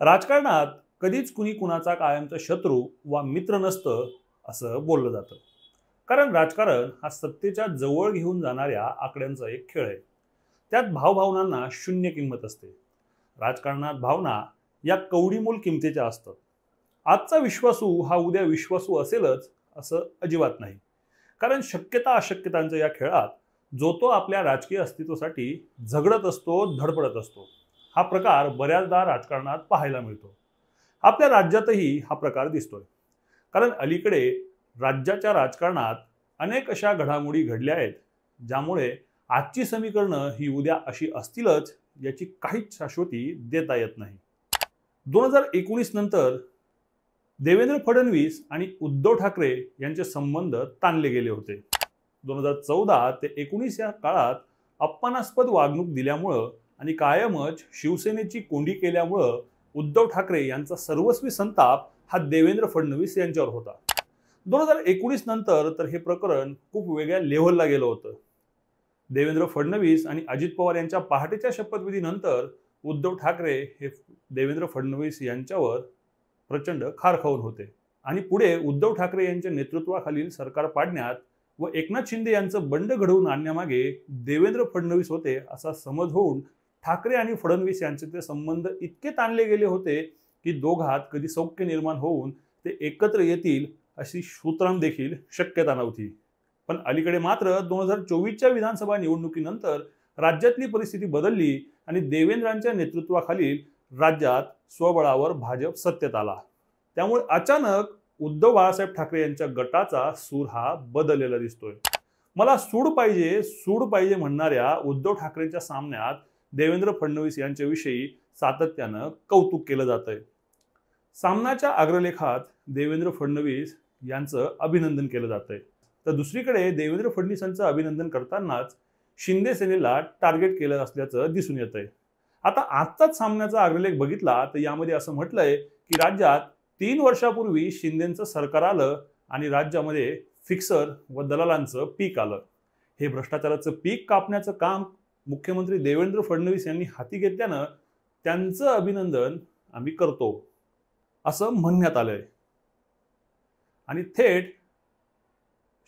राजकारणात कधीच कुणी कुणाचा कायमचा शत्रू वा मित्र नसतं असं बोललं जातं. कारण राजकारण हा सत्तेच्या जवळ घेऊन जाणाऱ्या आकड्यांचा एक खेळ आहे. त्यात भावभावनांना शून्य किंमत असते. राजकारणात भावना या कवडीमोल किमतीच्या असतात. आजचा विश्वासू हा उद्या विश्वासू असेलच असं अजिबात नाही. कारण शक्यता अशक्यतांच्या या खेळात जो तो आपल्या राजकीय अस्तित्वासाठी झगडत असतो, धडपडत असतो. हा प्रकार बऱ्याचदा राजकारणात पाहायला मिळतो. आपल्या राज्यातही हा प्रकार दिसतोय. कारण अलीकडे राज्याच्या राजकारणात अनेक अशा घडामोडी घडल्या आहेत ज्यामुळे आजची समीकरणं ही उद्या अशी असतीलच याची काहीच शाश्वती देता येत नाही. 2019 नंतर देवेंद्र फडणवीस आणि उद्धव ठाकरे यांचे संबंध ताणले गेले होते. 2014 ते 19 या काळात अपमानास्पद वागणूक दिल्यामुळं आणि कायमच शिवसेनेची कोंडी केल्यामुळं उद्धव ठाकरे यांचा सर्वस्वी संताप हा देवेंद्र फडणवीस यांच्यावर होता. 2019 नंतर तर हे प्रकरण खूप वेगळ्या लेव्हलला गेलं होतं. देवेंद्र फडणवीस आणि अजित पवार यांच्या पहाटेच्या शपथविधीनंतर उद्धव ठाकरे हे देवेंद्र फडणवीस यांच्यावर प्रचंड खारखाऊन होते आणि पुढे उद्धव ठाकरे यांच्या नेतृत्वाखालील सरकार पाडण्यात व एकनाथ शिंदे यांचं बंड घडवून आणण्यामागे देवेंद्र फडणवीस होते असा समज होऊन ठाकरे आणि फडणवीस यांचे ते संबंध इतके ताणले गेले होते की दोघात कधी सौख्य निर्माण होऊन ते एकत्र येतील अशी सूत्रां देखील शक्यता नव्हती. पण अलीकडे मात्र 2024च्या विधानसभा निवडणुकीनंतर राज्यातली परिस्थिती बदलली आणि देवेंद्रांच्या नेतृत्वाखालील राज्यात स्वबळावर भाजप सत्तेत आला. त्यामुळे अचानक उद्धव बाळासाहेब ठाकरे यांच्या गटाचा सूर हा बदललेला दिसतोय. मला सूड पाहिजे म्हणणाऱ्या उद्धव ठाकरेंच्या सामन्यात देवेंद्र फडणवीस यांच्याविषयी सातत्यानं कौतुक केलं जातंय. सामनाच्या अग्रलेखात देवेंद्र फडणवीस यांचं अभिनंदन केलं जातंय. तर दुसरीकडे देवेंद्र फडणवीसांचं अभिनंदन करतानाच शिंदे सेनेला टार्गेट केलं असल्याचं दिसून येतंय. आता आजचाच सामन्याचा अग्रलेख बघितला तर यामध्ये असं म्हटलंय की राज्यात 3 वर्षापूर्वी शिंदेचं सरकार आलं आणि राज्यामध्ये फिक्सर व दलालांचं पीक आलं. हे भ्रष्टाचाराचं पीक कापण्याचं काम मुख्यमंत्री देवेंद्र फडणवीस यांनी हाती घेतल्यानं त्यांचं अभिनंदन आम्ही करतो असं म्हणण्यात आलंय. आणि थेट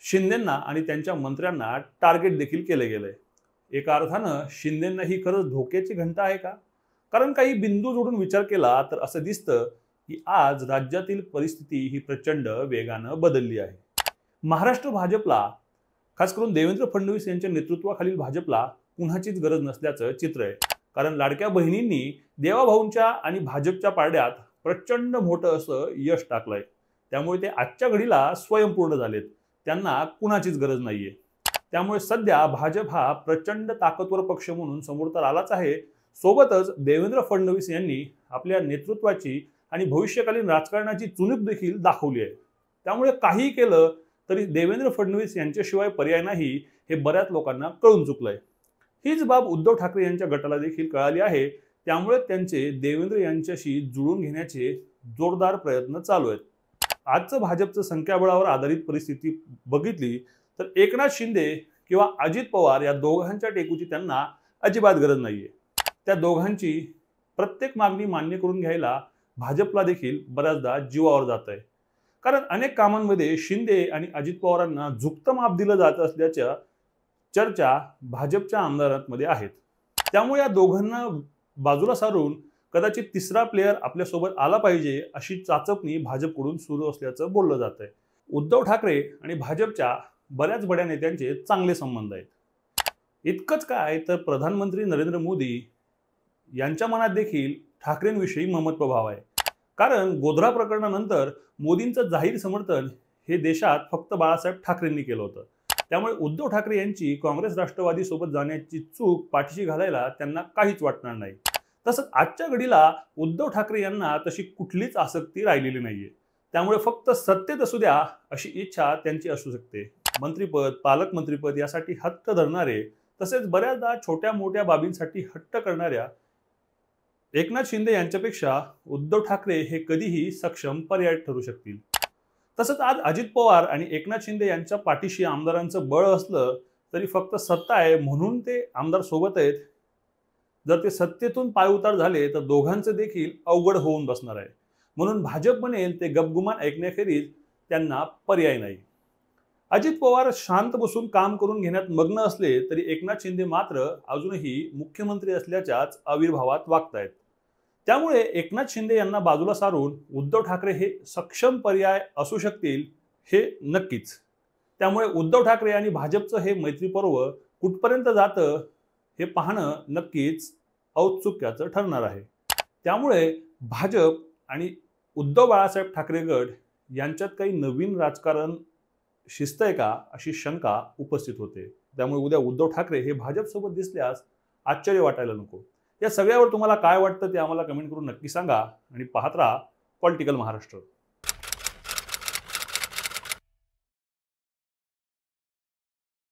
शिंदेंना आणि त्यांच्या मंत्र्यांना टार्गेट देखील केले गेलंय. एका अर्थानं शिंदेंना ही खरंच धोक्याची घंटा आहे का? कारण काही बिंदू जोडून विचार केला तर असं दिसतं की आज राज्यातील परिस्थिती ही प्रचंड वेगानं बदलली आहे. महाराष्ट्र भाजपला, खास करून देवेंद्र फडणवीस यांच्या नेतृत्वाखालील भाजपला कुणाचीच गरज नसल्याचं चित्र आहे. कारण लाडक्या बहिणींनी देवाभाऊंच्या आणि भाजपच्या पारड्यात प्रचंड मोठं असं यश टाकलंय. त्यामुळे ते आजच्या घडीला स्वयंपूर्ण झालेत. त्यांना कुणाचीच गरज नाहीये. त्यामुळे सध्या भाजप हा प्रचंड ताकदवर पक्ष म्हणून समोर तर आलाच आहे. सोबतच देवेंद्र फडणवीस यांनी आपल्या नेतृत्वाची आणि भविष्यकालीन राजकारणाची चुणूक देखील दाखवली आहे. त्यामुळे काही केलं तरी देवेंद्र फडणवीस यांच्याशिवाय पर्याय नाही हे बऱ्याच लोकांना कळून चुकलंय. हीच बाब उद्धव ठाकरे यांच्या गटाला देखील कळाली आहे. त्यामुळे त्यांचे देवेंद्र यांच्याशी जुळून घेण्याचे जोरदार प्रयत्न चालू आहेत. आजचं भाजपचं संख्याबळावर आधारित परिस्थिती बघितली तर एकनाथ शिंदे किंवा अजित पवार या दोघांच्या टेकूची त्यांना अजिबात गरज नाहीये. त्या दोघांची प्रत्येक मागणी मान्य करून घ्यायला भाजपला देखील बऱ्याचदा जीवावर जात आहे. कारण अनेक कामांमध्ये शिंदे आणि अजित पवारांना झुकतं माप दिलं जात असल्याच्या चर्चा भाजपच्या आमदारांमध्ये आहेत. त्यामुळे या दोघांना बाजूला सारून कदाचित तिसरा प्लेयर आपल्यासोबत आला पाहिजे अशी चाचपणी भाजपकडून सुरू असल्याचं बोललं जात आहे. उद्धव ठाकरे आणि भाजपच्या बऱ्याच बड्या नेत्यांचे चांगले संबंध आहेत. इतकंच काय तर प्रधानमंत्री नरेंद्र मोदी यांच्या मनात देखील ठाकरेंविषयी ममत्व भाव आहे. कारण गोधरा प्रकरणानंतर मोदींचं जाहीर समर्थन हे देशात फक्त बाळासाहेब ठाकरेंनी केलं होतं. त्यामुळे उद्धव ठाकरे यांची काँग्रेस राष्ट्रवादी सोबत जाण्याची चूक पाठीशी घालायला त्यांना काहीच वाटणार नाही. तसंच आजच्या घडीला उद्धव ठाकरे यांना तशी कुठलीच आसक्ती राहिलेली नाहीये. त्यामुळे फक्त सत्तेत असू द्या अशी इच्छा त्यांची असू शकते. मंत्रीपद, पालकमंत्रीपद यासाठी हट्ट धरणारे तसेच बऱ्याचदा छोट्या मोठ्या बाबींसाठी हट्ट करणाऱ्या एकनाथ शिंदे यांच्यापेक्षा उद्धव ठाकरे हे कधीही सक्षम पर्याय ठरू शकतील. तसंच आज अजित पवार आणि एकनाथ शिंदे यांच्या पाठीशी आमदारांचं बळ असलं तरी फक्त सत्ता आहे म्हणून ते आमदार सोबत आहेत. जर ते सत्तेतून पायउतार झाले तर दोघांचे देखील अवघड होऊन बसणार आहे. म्हणून भाजप म्हणेल ते गपगुमान ऐकण्याखेरीज त्यांना पर्याय नाही. अजित पवार शांत बसून काम करून घेण्यात मग्न असले तरी एकनाथ शिंदे मात्र अजूनही मुख्यमंत्री असल्याच्याच आविर्भावात वागतायत. त्यामुळे एकनाथ शिंदे यांना बाजूला सारून उद्धव ठाकरे हे सक्षम पर्याय असू शकतील हे नक्कीच. त्यामुळे उद्धव ठाकरे आणि भाजपचं हे मैत्रीपर्व कुठपर्यंत जातं हे पाहणं नक्कीच औत्सुक्याचं ठरणार आहे. त्यामुळे भाजप आणि उद्धव बाळासाहेब ठाकरे गट यांच्यात काही नवीन राजकारण शिस्तय का अशी शंका उपस्थित होते. त्यामुळे उद्या उद्धव ठाकरे हे भाजपसोबत दिसल्यास आश्चर्य वाटायला नको. या सगळ्यावर तुम्हाला काय वाटतं ते आम्हाला कमेंट करून नक्की सांगा आणि पाहत राहा पॉलिटिकल महाराष्ट्र.